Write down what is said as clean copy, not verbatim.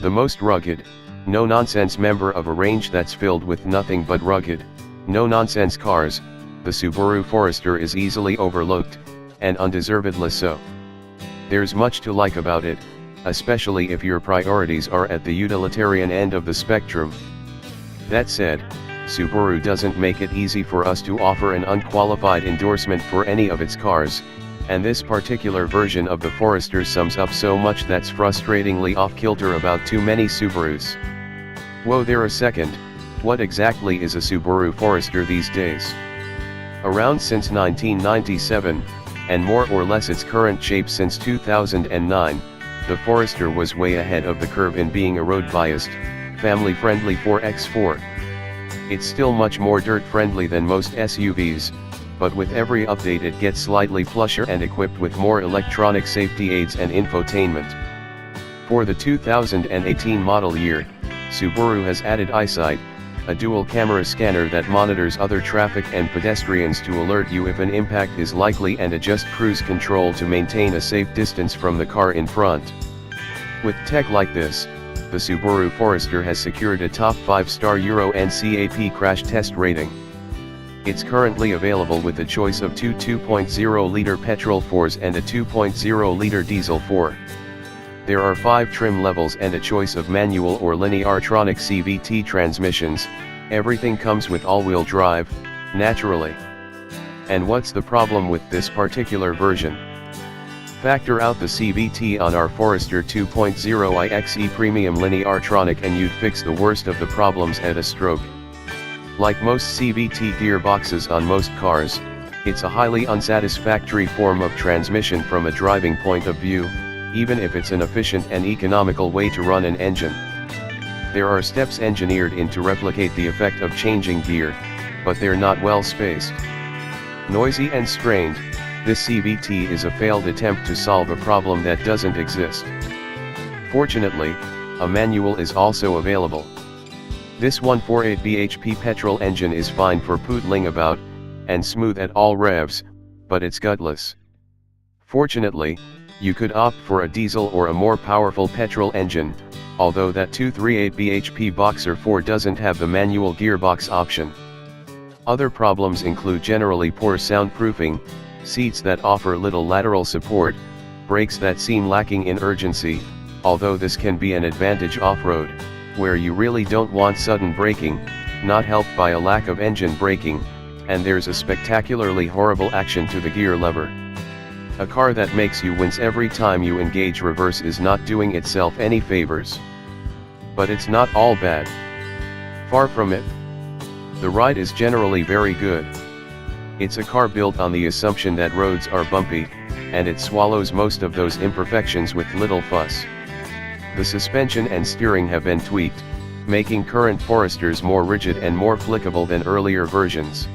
The most rugged, no-nonsense member of a range that's filled with nothing but rugged, no-nonsense cars, the Subaru Forester is easily overlooked, and undeservedly so. There's much to like about it, especially if your priorities are at the utilitarian end of the spectrum. That said, Subaru doesn't make it easy for us to offer an unqualified endorsement for any of its cars, and this particular version of the Forester sums up so much that's frustratingly off-kilter about too many Subarus. Whoa there a second, what exactly is a Subaru Forester these days? Around since 1997, and more or less its current shape since 2009, the Forester was way ahead of the curve in being a road-biased, family-friendly 4x4. It's still much more dirt-friendly than most SUVs, but with every update it gets slightly plusher and equipped with more electronic safety aids and infotainment. For the 2018 model year, Subaru has added EyeSight, a dual-camera scanner that monitors other traffic and pedestrians to alert you if an impact is likely and adjust cruise control to maintain a safe distance from the car in front. With tech like this, the Subaru Forester has secured a top 5-star Euro NCAP crash test rating. It's currently available with a choice of two 2.0-liter petrol 4s and a 2.0-liter diesel 4. There are 5 trim levels and a choice of manual or Lineartronic CVT transmissions. Everything comes with all-wheel drive, naturally. And what's the problem with this particular version? Factor out the CVT on our Forester 2.0 IXE Premium Lineartronic and you'd fix the worst of the problems at a stroke. Like most CVT gearboxes on most cars, it's a highly unsatisfactory form of transmission from a driving point of view, even if it's an efficient and economical way to run an engine. There are steps engineered in to replicate the effect of changing gear, but they're not well spaced. Noisy and strained, this CVT is a failed attempt to solve a problem that doesn't exist. Fortunately, a manual is also available. This 1.48 bhp petrol engine is fine for poodling about, and smooth at all revs, but it's gutless. Fortunately, you could opt for a diesel or a more powerful petrol engine, although that 2.38 bhp Boxer 4 doesn't have the manual gearbox option. Other problems include generally poor soundproofing, seats that offer little lateral support, brakes that seem lacking in urgency, although this can be an advantage off-road, where you really don't want sudden braking, not helped by a lack of engine braking, and there's a spectacularly horrible action to the gear lever. A car that makes you wince every time you engage reverse is not doing itself any favors. But it's not all bad. Far from it. The ride is generally very good. It's a car built on the assumption that roads are bumpy, and it swallows most of those imperfections with little fuss. The suspension and steering have been tweaked, making current Foresters more rigid and more flickable than earlier versions.